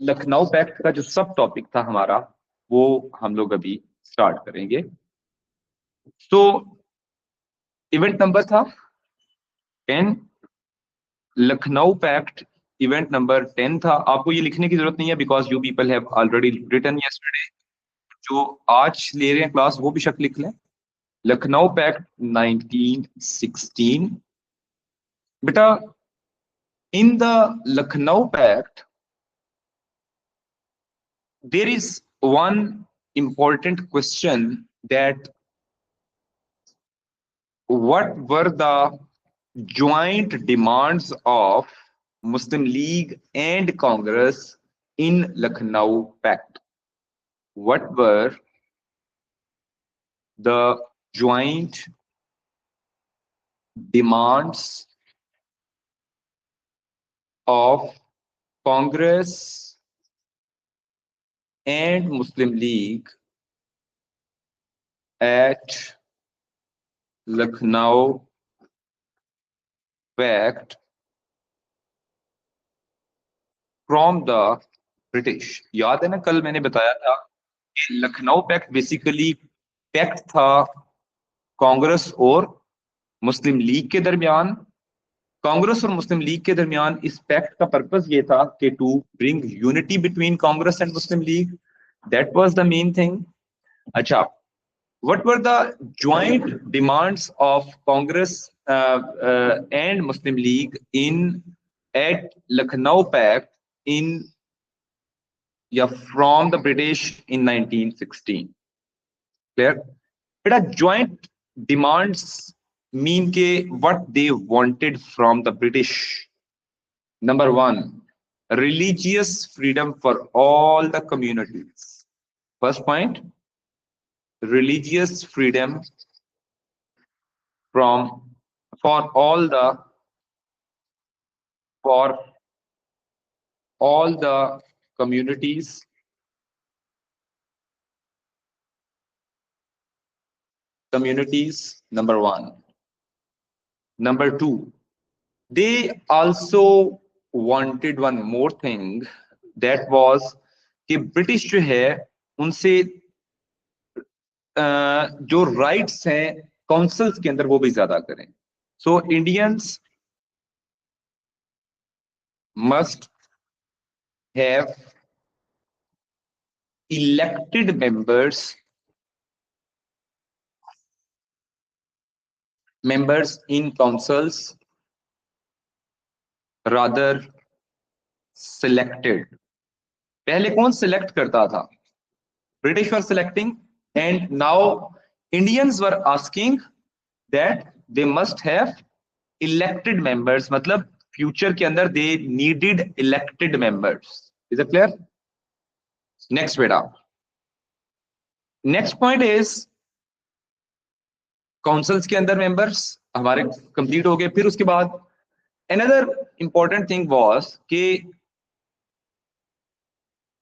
लखनऊ पैक्ट का जो सब टॉपिक था हमारा, वो हम लोग अभी स्टार्ट करेंगे। तो इवेंट नंबर था 10। लखनऊ पैक्ट इवेंट नंबर 10 था। आपको ये लिखने की जरूरत नहीं है because you people have already written yesterday. जो आज ले रहे हैं क्लास वो भी शक लिख लें। लखनऊ पैक्ट 1916। बेटा, in the Lucknow pact there is one important question, that what were the joint demands of Muslim League and Congress in Lucknow Pact? What were the joint demands of Congress and Muslim League at Lucknow Pact from the British? याद है ना, कल मैंने बताया था कि Lucknow pact basically pact था कांग्रेस और मुस्लिम लीग के दरमियान। कांग्रेस और मुस्लिम लीग के दरमियान इस पैक्ट का पर्पस ये था कि to bring unity between Congress and Muslim League. That was the main thing. अच्छा, what were the joint demands of Congress and Muslim League in at Lucknow pact in या from the British in 1916? Clear? बेटा, ज्वाइंट डिमांड्स मीन के what they wanted from the British. Number one, religious freedom for all the communities. First point, religious freedom from for all the for all the communities. Number one. Number two, they also wanted one more thing, that was कि British जो है उनसे जो rights हैं councils के अंदर वो भी ज्यादा करें। So Indians must have elected members in councils rather selected. पहले कौन सिलेक्ट करता था? British were selecting, and now Indians were asking that they must have elected members. मतलब फ्यूचर के अंदर they needed elected members. Is it clear? Next बेटा, next point is councils के अंदर मेंबर्स हमारे कंप्लीट हो गए। फिर उसके बाद अनदर इंपॉर्टेंट थिंग वाज कि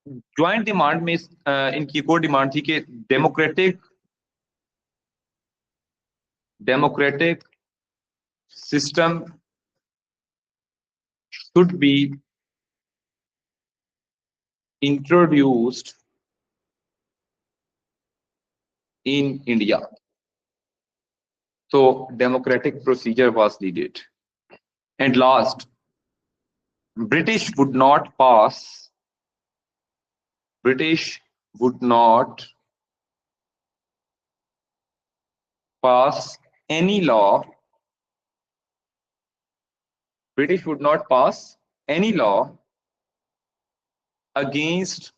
ज्वाइंट डिमांड में इनकी को डिमांड थी कि democratic system should be introduced in India. So democratic procedure was needed. And last, British would not pass any law. British would not pass any law against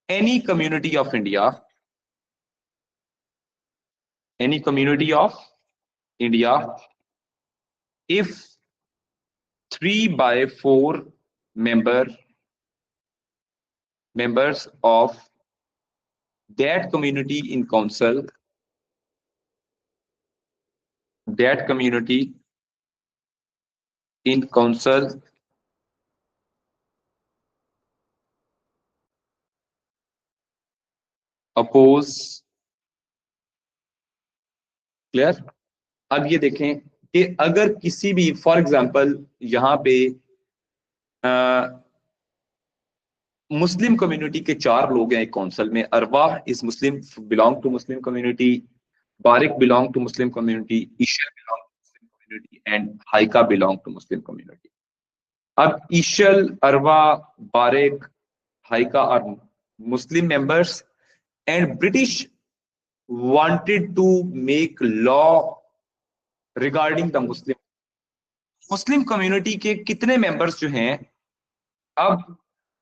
any community of India, if 3/4 members of that community in council oppose. Clear? अब ये देखें कि अगर किसी भी, for example यहां पे मुस्लिम community के 4 लोग हैं एक काउंसिल में। Arwa is Muslim, belong to Muslim community, Barik belong to Muslim community, Ishal belong to Muslim community and Haika belong to Muslim community. अब Ishal, Arwa, Barik, Haika are Muslim members and British wanted to make law regarding the Muslim community के कितने members जो हैं, अब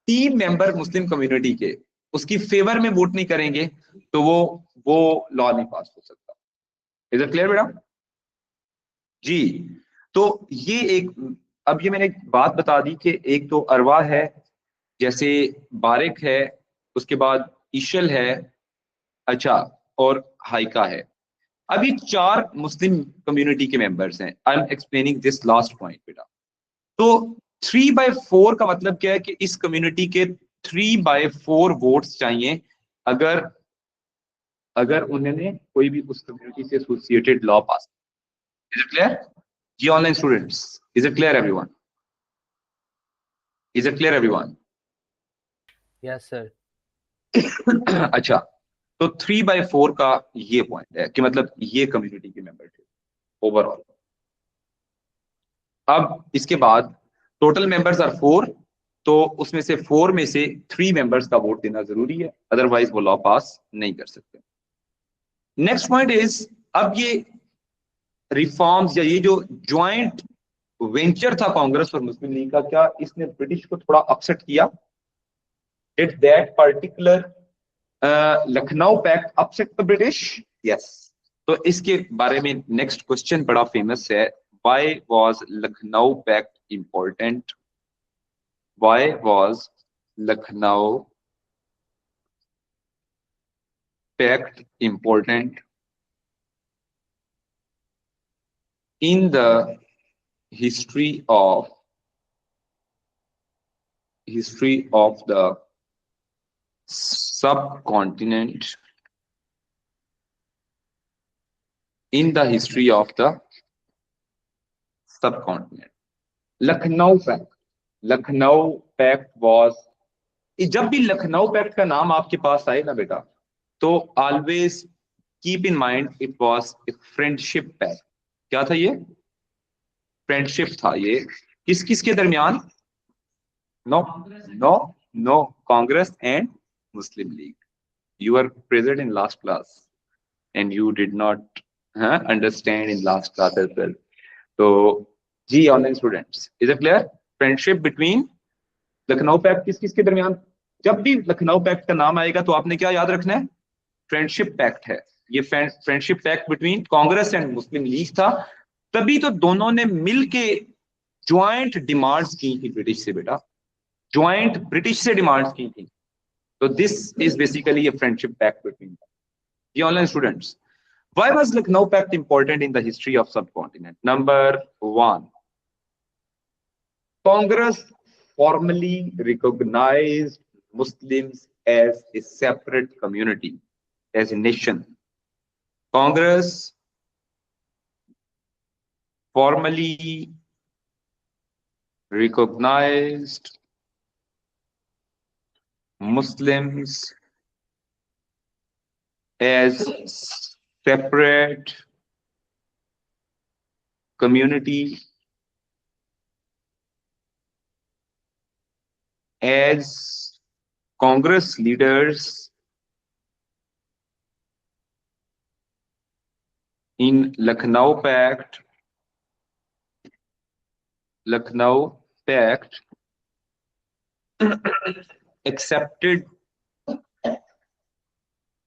3 member मुस्लिम community के उसकी favour में vote नहीं करेंगे तो वो लॉ नहीं पास हो सकता। इज इट क्लियर बेटा? जी। तो ये एक, अब ये मैंने एक बात बता दी कि एक तो अरवा है, जैसे बारिक है, उसके बाद ईशल है, अच्छा, और हाइका है। अब ये 4 मुस्लिम कम्युनिटी के मेंबर्स हैं। I am explaining this last point बेटा। तो 3/4 का मतलब क्या है कि इस कम्युनिटी के 3/4 वोट्स चाहिए अगर अगर उन्होंने कोई भी उस कम्युनिटी से associated law pass. Is it clear? जी online students, is it clear everyone? Is it clear everyone? Yes sir. अच्छा, तो 3/4 का ये पॉइंट है कि मतलब ये कम्युनिटी के मेंबर थे ओवरऑल। अब इसके बाद टोटल मेंबर्स आर 4, तो उसमें से 4 में से 3 मेंबर्स का वोट देना जरूरी है, अदरवाइज वो लॉ पास नहीं कर सकते। नेक्स्ट पॉइंट इज, अब ये रिफॉर्म्स या ये जो ज्वाइंट वेंचर था कांग्रेस और मुस्लिम लीग का, क्या इसने ब्रिटिश को थोड़ा अपसेट किया? Did that particular Lucknow pact upset the British? Yes. तो इसके बारे में नेक्स्ट क्वेश्चन बड़ा फेमस है, why was Lucknow pact important? Why was Lucknow pact important in the history of the subcontinent, in the history of the subcontinent? Lucknow pact, Lucknow pact was, जब भी लखनऊ पैक्ट का नाम आपके पास आए ना बेटा, तो always keep in mind it was a friendship pact. क्या था ये? फ्रेंडशिप था ये। किस किस के दरमियान? No no no, Congress and Muslim League. You were present in last class and you did not understand in last class as well. So, जी online students, is it clear? Friendship between, Lucknow pact किस किस के दरमियान? जब भी लखनऊ पैक्ट का नाम आएगा तो आपने क्या याद रखना है? फ्रेंडशिप पैक्ट है ये। Friendship pact between Congress and Muslim League था। तभी तो दोनों ने मिलके ज्वाइंट डिमांड्स की थी ब्रिटिश से बेटा, ज्वाइंट ब्रिटिश से डिमांड्स की थी। So this is basically a friendship pact between them. The online students, why was Lucknow Pact important in the history of subcontinent? Number 1, Congress formally recognized Muslims as a separate community, as a nation. Congress formally recognized Muslims as separate community as Congress leaders in Lucknow Pact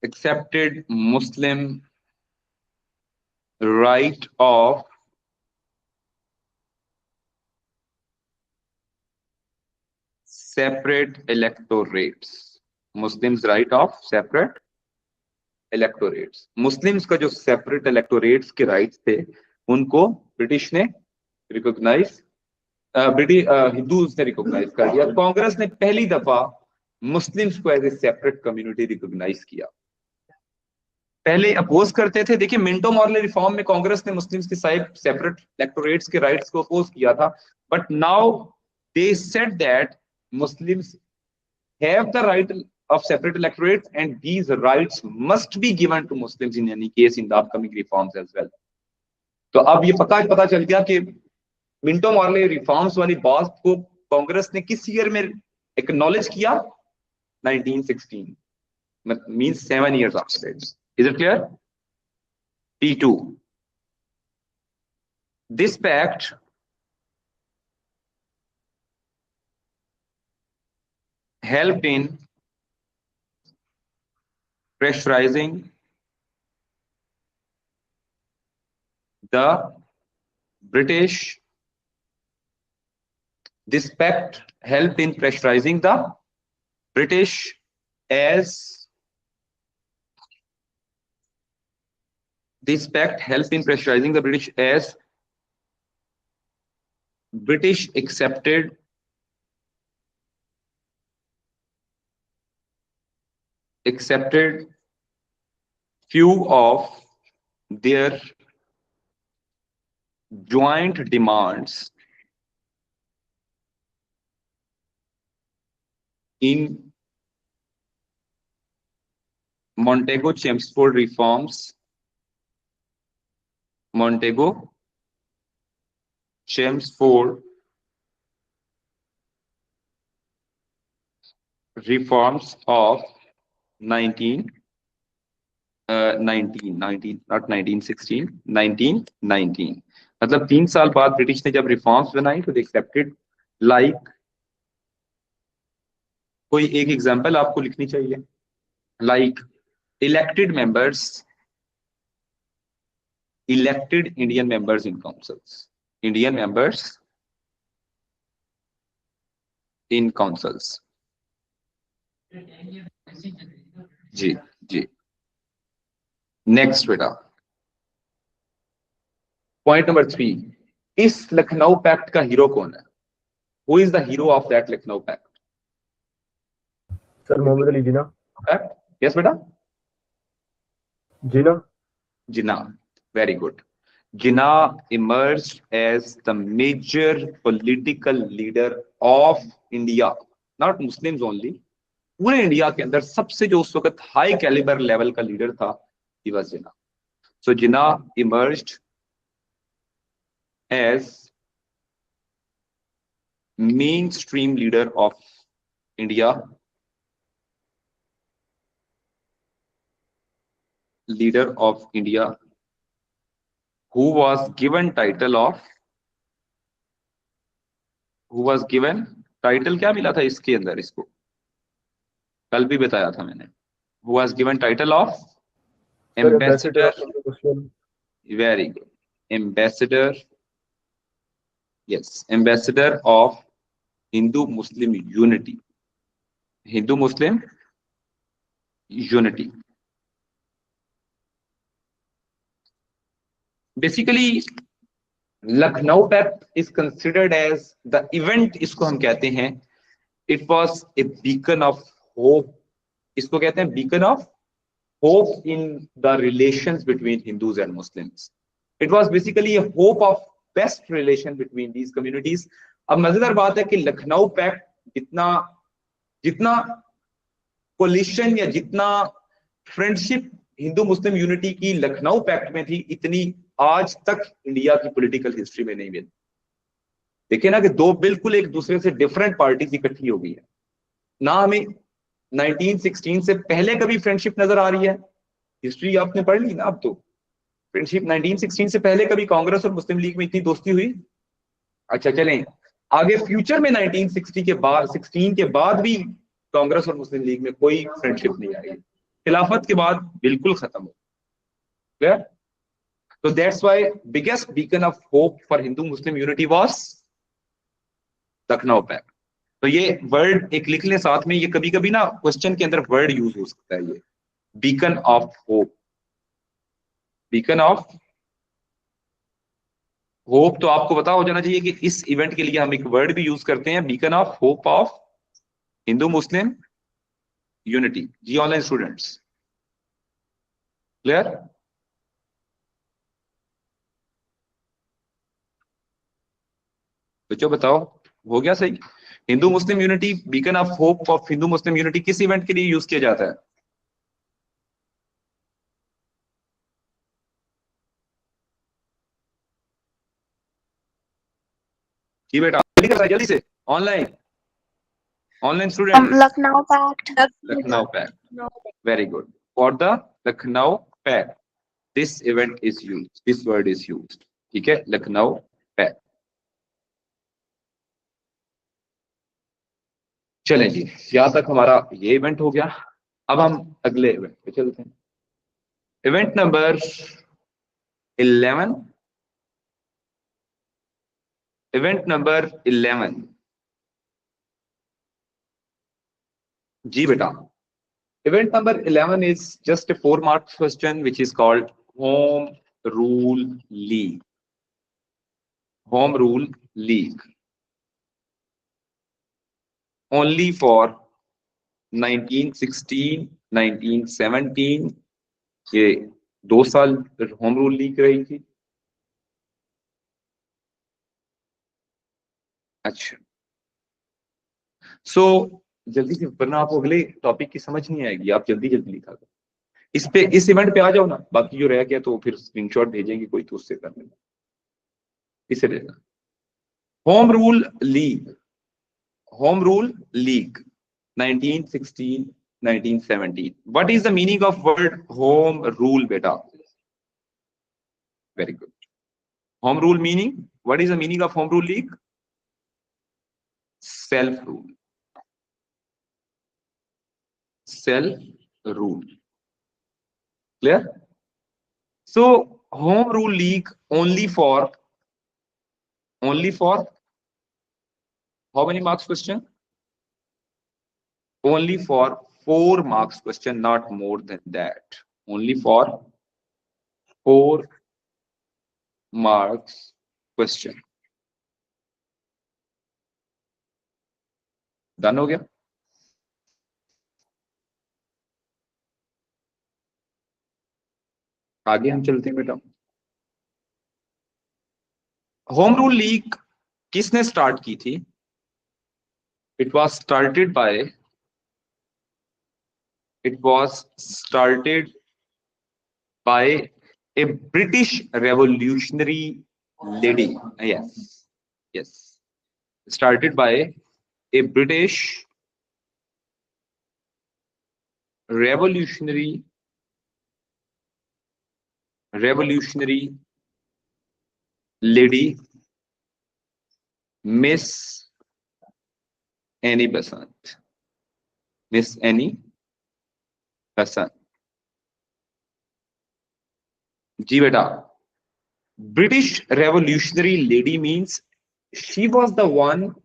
accepted Muslim right of separate electorates. Muslims right of separate electorates. Muslims का जो separate electorates के rights थे उनको British ने recognize, British Hindus ने recognize कर दिया। कांग्रेस ने पहली दफा मुस्लिम्स को as a separate community recognize किया। पहले अपोज करते थे। देखिए मिंटो मॉर्ले रिफॉर्म में कांग्रेस ने मुस्लिम्स के साथ सेपरेट इलेक्टोरेट्स के राइट्स को अपोज किया था, but now they said that Muslims have the right of separate electorate, and these rights must be given to Muslims in any case in the upcoming reforms as well. तो अब ये पता चल गया कि मिंटो मॉर्ले रिफॉर्म्स वाली बात को कांग्रेस ने किस ईयर में एक्नॉलेज किया? 1916, means 7 years after that. Is it clear? P2. This pact helped in pressurizing the British. This pact helped in pressurizing the British as this pact helped in pressurizing the British as British accepted few of their joint demands in Montego-Chelmsford reforms. Montego-Chelmsford reforms of 1919, not 1916, 1919. मतलब 3 साल बाद British ने जब reforms बनाई तो they accepted like, कोई एक example आपको लिखनी चाहिए, like elected Indian members in councils, Indian members in councils. जी जी, नेक्स्ट बेटा, पॉइंट नंबर 3, इस लखनऊ पैक्ट का हीरो कौन है? Who is the hero of that Lucknow pact? Sir Mohammad Ali Jinnah. Yes बेटा, Jinnah, very good. Jinnah emerged as the major political leader of India, not Muslims only. पूरे इंडिया के अंदर सबसे जो उस वक्त हाई कैलिबर लेवल का लीडर था, he was Jinnah. So Jinnah emerged as mainstream leader of India, who was given title क्या मिला था इसके अंदर, इसको कल भी बताया था मैंने, who was given title of ambassador. Very good. Ambassador, yes, ambassador of Hindu-Muslim unity. Hindu-Muslim unity. Basically, Lucknow Pact is considered as the event, इसको हम कहते हैं, it was a beacon of hope. इसको कहते हैं beacon of hope in the relations between Hindus and Muslims. It was basically a hope of best relation between these communities. अब मजेदार बात है कि लखनऊ पैक्ट जितना कोलिशन या जितना फ्रेंडशिप हिंदू मुस्लिम यूनिटी की लखनऊ पैक्ट में थी, इतनी आज तक इंडिया की पॉलिटिकल हिस्ट्री में नहीं मिली। देखिए ना कि दो बिल्कुल एक दूसरे से डिफरेंट पार्टीज इकट्ठी हो गई है ना। हमें 1916 से पहले कभी फ्रेंडशिप नजर आ रही है? हिस्ट्री आपने पढ़ ली ना। अब तो फ्रेंडशिप 1916 से पहले कभी कांग्रेस और मुस्लिम लीग में इतनी दोस्ती हुई? अच्छा चलें आगे, फ्यूचर में 1960 के बाद 16 के बाद भी कांग्रेस और मुस्लिम लीग में कोई फ्रेंडशिप नहीं आई। खिलाफत के बाद बिल्कुल खत्म हो गया। तो that's why biggest beacon of hope for Hindu Muslim unity was Lucknow pact. तो ये वर्ड एक लिख लें साथ में, ये कभी कभी ना क्वेश्चन के अंदर वर्ड यूज हो सकता है, ये beacon of hope. Beacon of hope तो आपको पता हो जाना चाहिए कि इस इवेंट के लिए हम एक वर्ड भी यूज करते हैं, beacon of hope of Hindu Muslim unity. जी ऑनलाइन स्टूडेंट्स, क्लियर? बच्चों बताओ, हो गया सही? Hindu Muslim unity, beacon of hope of Hindu Muslim unity किस इवेंट के लिए यूज किया जाता है? जी बेटा, जल्दी कर, जल्दी से। Online, online student. Lucknow Pact. Lucknow pact, very good. For the Lucknow pact this event is use, this word is use. ठीक है, लखनऊ पैक्ट। चलें जी, यहां तक हमारा ये इवेंट हो गया। अब हम अगले इवेंट पे चलते हैं। Event number 11, event number 11। जी बेटा, event number 11 is just a 4 marks question which is called home rule league. Home rule league only for 1916 1917 ये 2 साल होम रूल लीग रही थी। अच्छा, सो जल्दी से, वरना आपको अगले टॉपिक की समझ नहीं आएगी, आप जल्दी जल्दी लिखा करो। इस पे, इस इवेंट पे आ जाओ ना, बाकी जो रह गया तो फिर स्क्रीनशॉट भेजेंगे कोई तो उससे कर लेना, इसे लेना। Home rule league, home rule league 1916 1917। what is the meaning of word home rule beta? Very good. Home rule meaning, what is the meaning of home rule league? Self rule, self rule. Clear? So home rule league only for how many marks question? Only for 4 marks question, not more than that. Only for 4 marks question. Done हो गया? आगे हम चलते हैं बेटा। Home rule league किसने start की थी? It was started by A British revolutionary lady. Yes, started by A British revolutionary lady, Miss Annie Besant. Miss Annie Besant. जी बेटा, British revolutionary lady means she was the one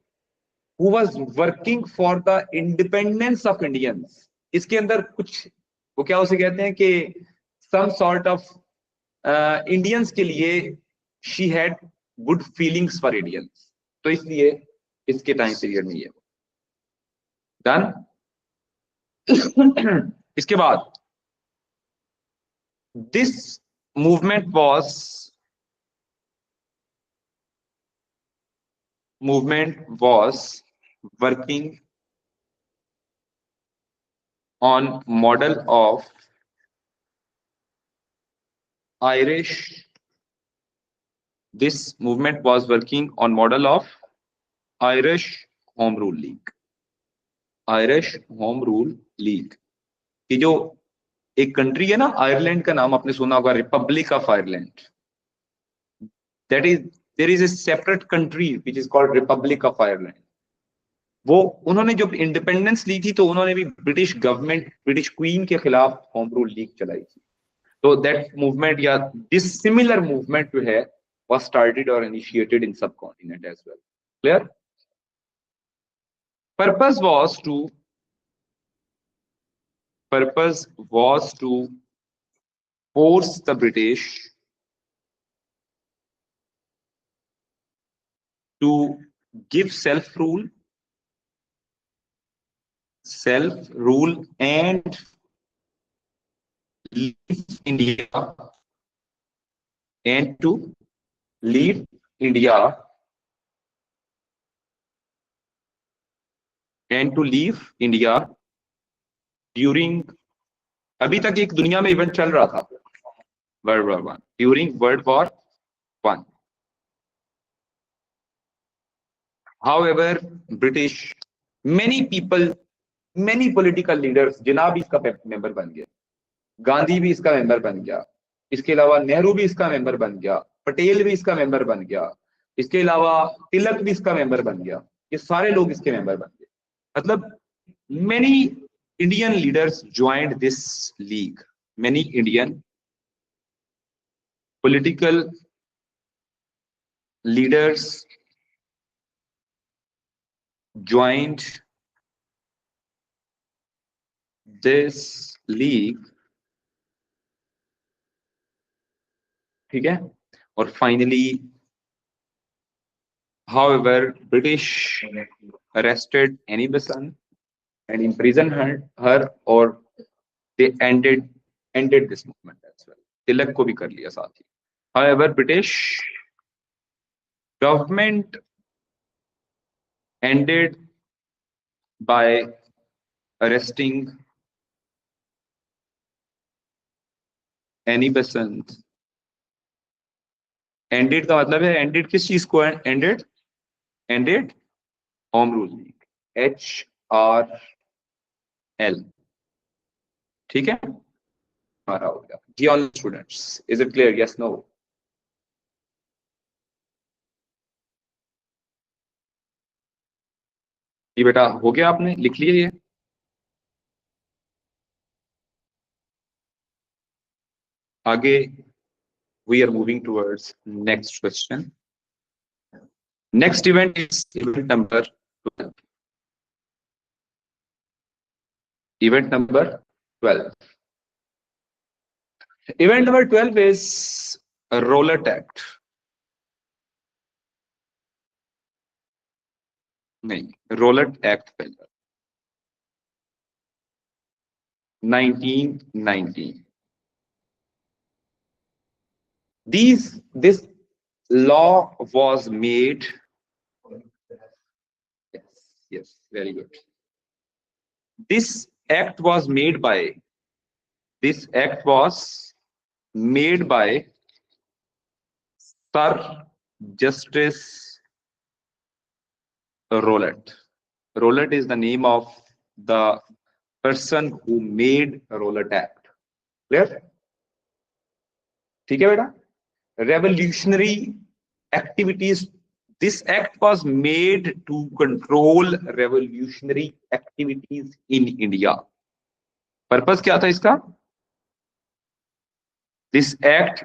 who was working for the independence of Indians. इसके अंदर कुछ, वो क्या उसे कहते हैं कि some sort of इंडियंस के लिए she had good feelings for Indians, तो इसलिए इसके टाइम पीरियड में ये डन। इसके बाद this movement was working on model of Irish. This movement was working on model of Irish Home Rule League. Irish Home Rule League कि जो एक कंट्री है ना, आयरलैंड का नाम आपने सुना होगा, Republic of Ireland. That is, there is a separate country which is called Republic of Ireland. वो उन्होंने जब इंडिपेंडेंस ली थी तो उन्होंने भी ब्रिटिश गवर्नमेंट, ब्रिटिश क्वीन के खिलाफ होम रूल लीग चलाई थी। तो दैट मूवमेंट या दिस सिमिलर मूवमेंट जो है was started or initiated in subcontinent as well. Clear? Purpose was to force the British to give self-rule and leave India, and to leave India and to leave India during, अभी तक एक दुनिया में event चल रहा था, World War I, during World War I. However, British, many people, many political leaders, जिन्ना भी इसका मेंबर बन गया, गांधी भी इसका मेंबर बन गया, इसके अलावा नेहरू भी इसका मेंबर बन गया, पटेल भी इसका मेंबर बन गया, इसके अलावा तिलक भी इसका मेंबर बन गया, ये सारे लोग इसके मेंबर बन गए. मतलब many Indian leaders joined this league. Many Indian political leaders joined this league. ठीक है. और finally, however, British arrested Annie Besant and imprisoned her, or they ended this movement as well. तिलक को भी कर लिया साथ ही. However, British government ended by arresting Annie Besant. Ended का मतलब है ended किस चीज को है? Ended Home Rule League, HRL. ठीक है, हमारा हो गया. जी all students, is it clear? Yes, no? ये बेटा हो गया, आपने लिख लिया ये? आगे we are moving towards next question. Next event is event number 12. Event number 12. Event number 12 is a Rowlatt Act. नहीं, Rowlatt Act पहला 1919. This law was made. Yes, very good. This act was made by Sir Justice Rowlatt. Rowlatt is the name of the person who made Rowlatt Act. Clear? ठीक है बेटा? Revolutionary activities. This act was made to control revolutionary activities in India. Purpose क्या था इसका? This act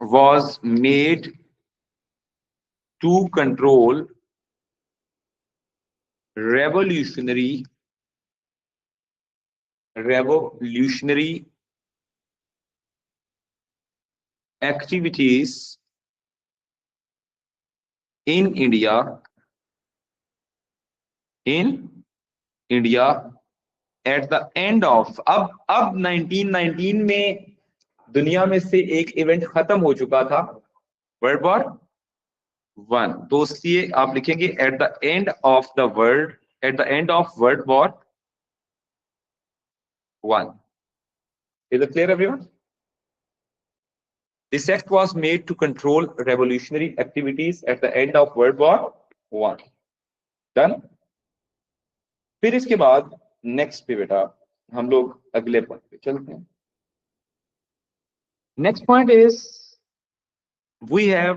was made to control revolutionary activities in India at the end of, अब 1919 में दुनिया में से एक इवेंट खत्म हो चुका था, वर्ल्ड वॉर वन. तो इसलिए आप लिखेंगे at the end of world war one. Is it clear, everyone? This act was made to control revolutionary activities at the end of World War I. Done? फिर इसके बाद नेक्स्ट पे बेटा हम लोग अगले पॉइंट पे चलते हैं. Next point is we have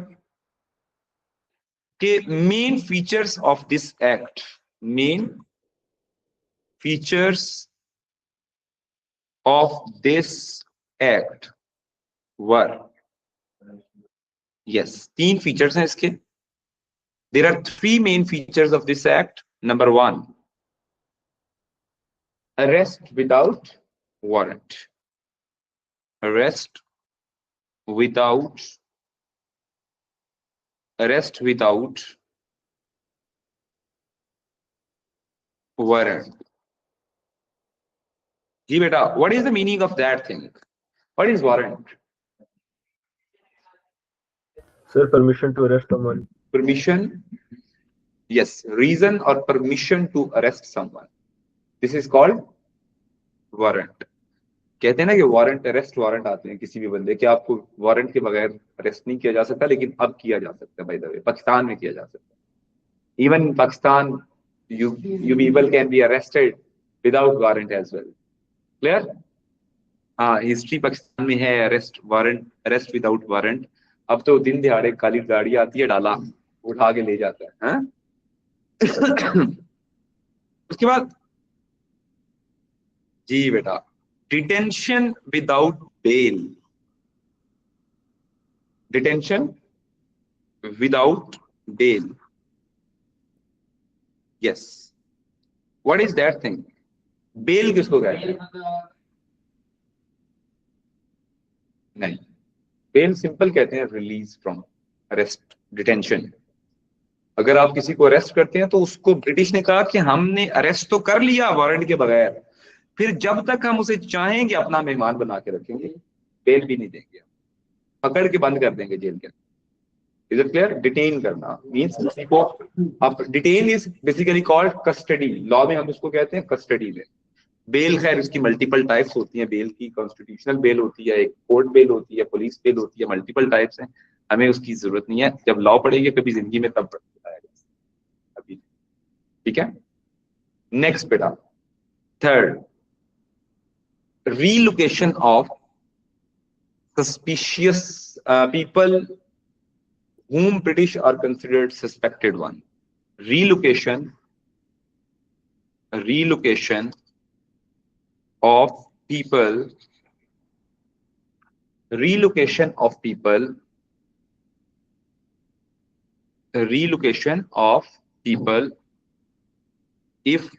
के main features of this act. Main features of this act were, yes, तीन फीचर्स हैं इसके. There are three main features of this act. Number one, arrest without warrant. Arrest without warrant. जी बेटा, what is the meaning of that thing? What is warrant? Sir, permission to arrest someone. Permission yes, reason or permission to arrest someone. This is called warrant. कहते हैं ना कि warrant, arrest warrant आते हैं किसी भी बंदे के, आपको वारंट के बगैर अरेस्ट नहीं किया जा सकता, लेकिन अब किया जा सकता है। बाय द वे, पाकिस्तान में किया जा सकता है। Even Pakistan, you people can be arrested without warrant as well. Clear? हाँ, हिस्ट्री पाकिस्तान में है arrest warrant, arrest without warrant. अब तो दिन दिहाड़े काली गाड़ी आती है, डाला उठा के ले जाता है, हाँ? उसके बाद जी बेटा, detention without bail, detention without bail, yes, what is that thing? Bail किसको कहते हैं? नहीं, बेल सिंपल कहते हैं रिलीज फ्रॉम अरेस्ट, डिटेंशन। अगर आप किसी को अरेस्ट करते हैं तो उसको, ब्रिटिश ने कहा कि हमने अरेस्ट तो कर लिया वारंट के बगैर, फिर जब तक हम उसे चाहेंगे अपना मेहमान बना के रखेंगे, बेल भी नहीं देंगे, पकड़ के बंद कर देंगे जेल के अंदर। Is it clear? डिटेन करना मींस किसी को, अब detain is basically called custody, law में हम उसको कहते हैं कस्टडी में। बेल खैर इसकी मल्टीपल टाइप्स होती हैं, बेल की कॉन्स्टिट्यूशनल बेल होती है, एक कोर्ट बेल होती है, पुलिस बेल होती है, मल्टीपल टाइप्स हैं, हमें उसकी जरूरत नहीं है। जब लॉ पढ़ेंगे कभी जिंदगी में तब बताया जाएगा, अभी ठीक है। नेक्स्ट बेटा, third, relocation of suspicious people whom British are considered suspected one. Relocation of people, relocation of people if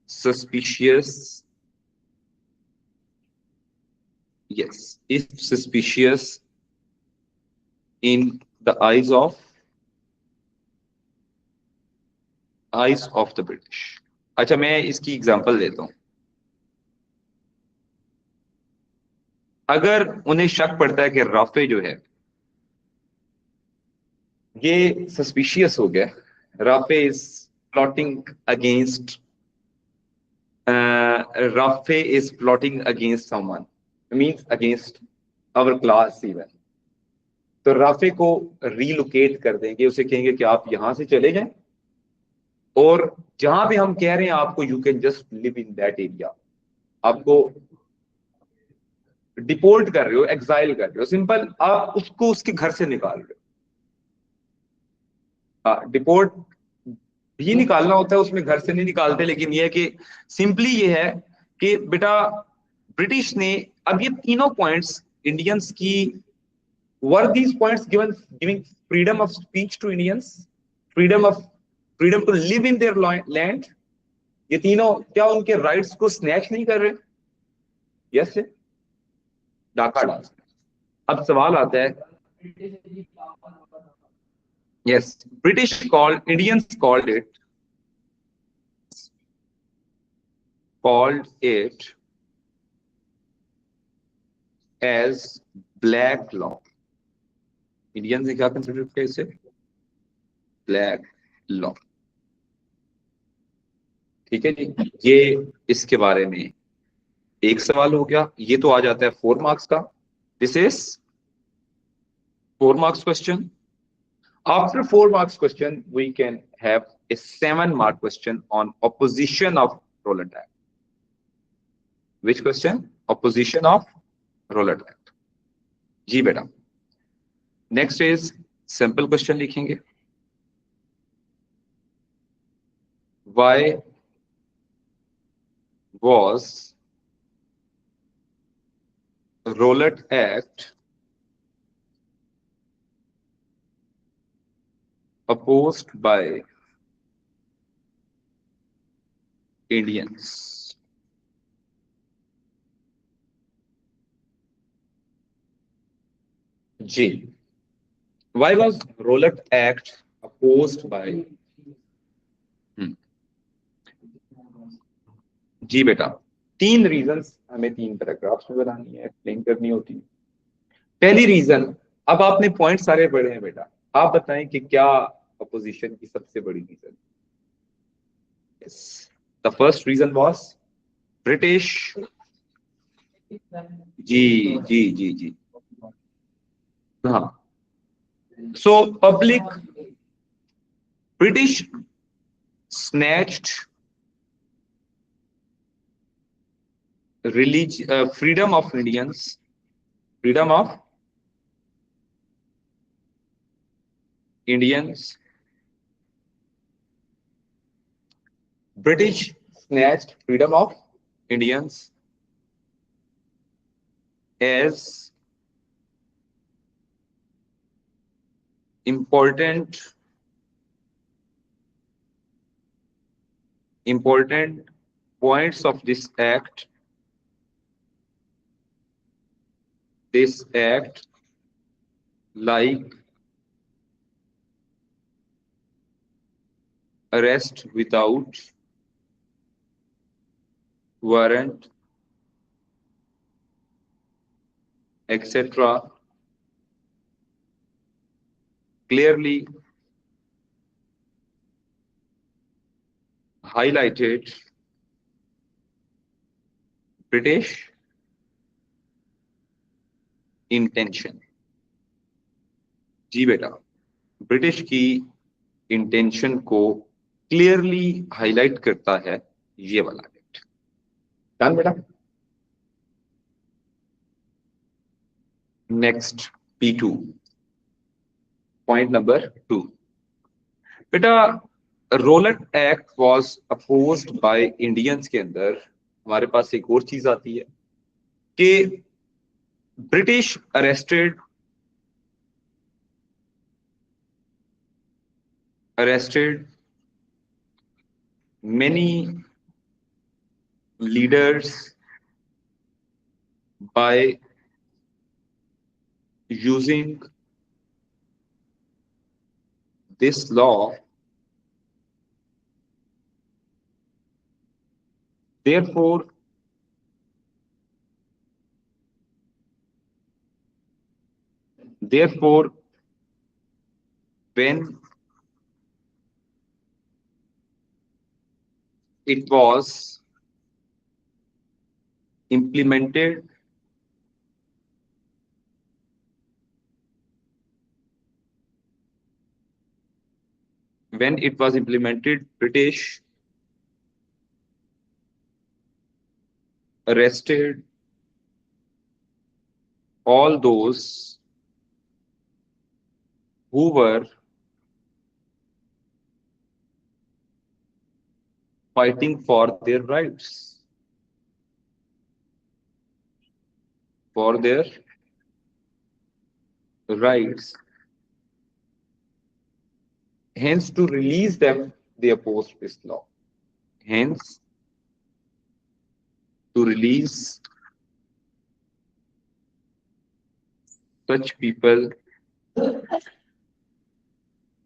suspicious, yes, if suspicious in the eyes of the British. अच्छा, मैं इसकी एग्जांपल देता हूं। अगर उन्हें शक पड़ता है कि राफे जो है ये सस्पिशियस हो गया, Rafe is plotting against, Rafe is plotting against someone, means against our class even, तो राफे को रीलोकेट कर देंगे, उसे कहेंगे कि आप यहां से चले जाएं, और जहां भी हम कह रहे हैं आपको, you can just live in that area, आपको डिपोर्ट कर रहे हो, एक्साइल कर रहे हो, सिंपल, आप उसको उसके घर से निकाल रहे हो। डिपोर्ट भी निकालना होता है, उसमें घर से नहीं निकालते, लेकिन ये है कि सिंपली ये है कि बेटा ब्रिटिश ने, अब ये तीनों पॉइंट्स इंडियंस की, were these points given giving freedom of speech to Indians, freedom to live in their land, ये तीनों क्या उनके राइट्स को स्नैच नहीं कर रहे? यस, डाका डाल। अब सवाल आता है, yes, British called, Indians called it as black law. Indians ने क्या कंसिडर किया इसे? Black law. ठीक है जी, ये इसके बारे में एक सवाल हो गया। ये तो आ जाता है 4 मार्क्स का, this is 4 marks question. After 4 marks question, we can have a 7 mark question on opposition of Rowlatt Act. Which question? Opposition of Rowlatt Act. जी बेटा, next is simple question लिखेंगे। Why was Rowlatt Act opposed by Indians? G. Why was Rowlatt Act opposed by? जी बेटा, 3 reasons हमें 3 paragraphs में बनानी है, explain करनी होती है। पहली रीजन, अब आपने पॉइंट सारे पढ़े हैं बेटा, आप बताएं कि क्या अपोजिशन की सबसे बड़ी reason? Yes, the first reason was British. जी जी जी जी, हाँ। So public, British snatched freedom of Indians, freedom of Indians. British snatched freedom of Indians as important points of this act. This act, like arrest without warrant, etc., clearly highlighted British intention. जी बेटा, British की intention को clearly highlight करता है ये वाला act. Done बेटा। Next P2, point number 2। बेटा, Rowlatt act was opposed by Indians के अंदर हमारे पास एक और चीज आती है कि British arrested many leaders by using this law. Therefore, when it was implemented, British arrested all those who were fighting for their rights, for their rights. Hence, to release them, they opposed this law. Hence, to release such people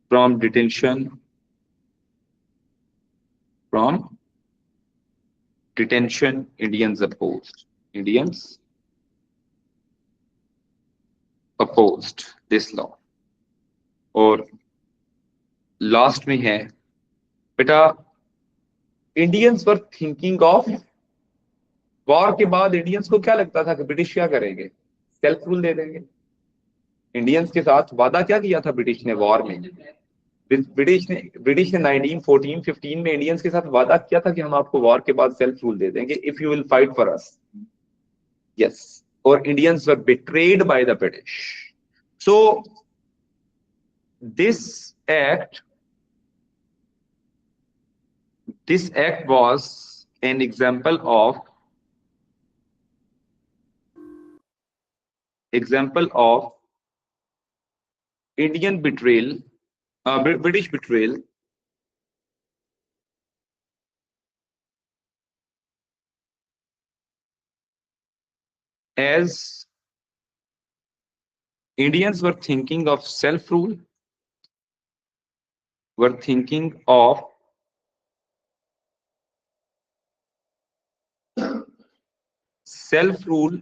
from detention, Indians opposed. Indians opposed this law. और last में है बेटा, Indians were thinking of war. के बाद Indians को क्या लगता था कि ब्रिटिश क्या करेंगे? सेल्फ रूल दे देंगे। इंडियंस के साथ वादा क्या किया था ब्रिटिश ने वॉर में? ब्रिटिश ने 1914-15 में इंडियंस के साथ वादा किया था कि हम आपको वॉर के बाद सेल्फ रूल दे देंगे if you will fight for us. Yes, और Indians were betrayed by the British. So this act was an example of Indian betrayal, British betrayal, as Indians were thinking of self-rule, were thinking of self-rule,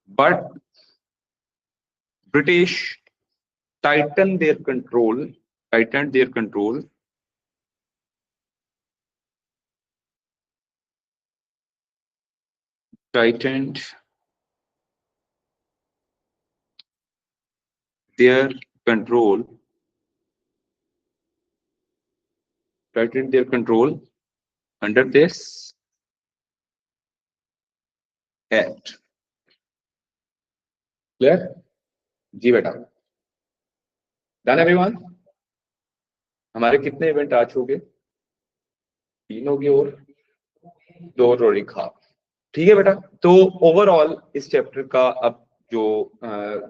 but British tightened their control, tightened their control tightened their control tightened their control under this act. Clear? जी बेटा, done everyone. हमारे कितने event आ चुके? 3 हो गए और 2 रोड़ी खा। ठीक है बेटा, तो ओवरऑल इस चैप्टर का अब जो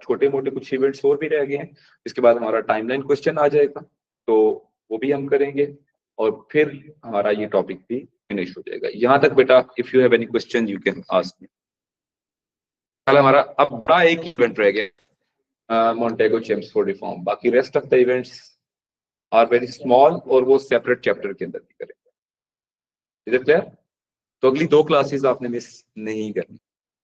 छोटे मोटे कुछ इवेंट्स और भी रह गए हैं, इसके बाद हमारा टाइमलाइन क्वेश्चन आ जाएगा, तो वो भी हम करेंगे और फिर हमारा ये टॉपिक भी फिनिश हो जाएगा। यहाँ तक बेटा, if you have any question you can ask me. कल हमारा अब बड़ा एक इवेंट रह गया, मोंटेगो चेम्सफोर्ड रिफॉर्म, बाकी rest of the events are very small और वो सेपरेट चैप्टर के अंदर भी करेंगे। Is it clear? तो अगली 2 क्लासेस आपने मिस नहीं करनी,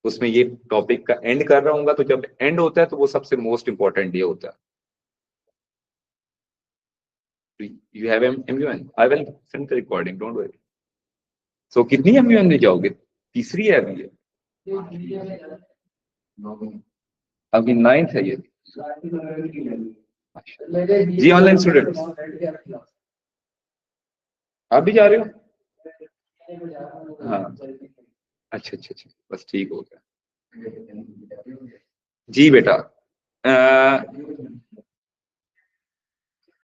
उसमें ये टॉपिक का एंड कर रहा हूँ, तो जब एंड होता है तो वो सबसे मोस्ट इंपॉर्टेंट ये होता है। You have MUN? I will send the recording, don't worry. So कितनी MUN में जाओगे? तीसरी है अभी ये, अभी 9th है ये। जी ऑनलाइन स्टूडेंट, आप भी जा रहे हो? हाँ, अच्छा अच्छा अच्छा, बस ठीक हो गया। जी बेटा,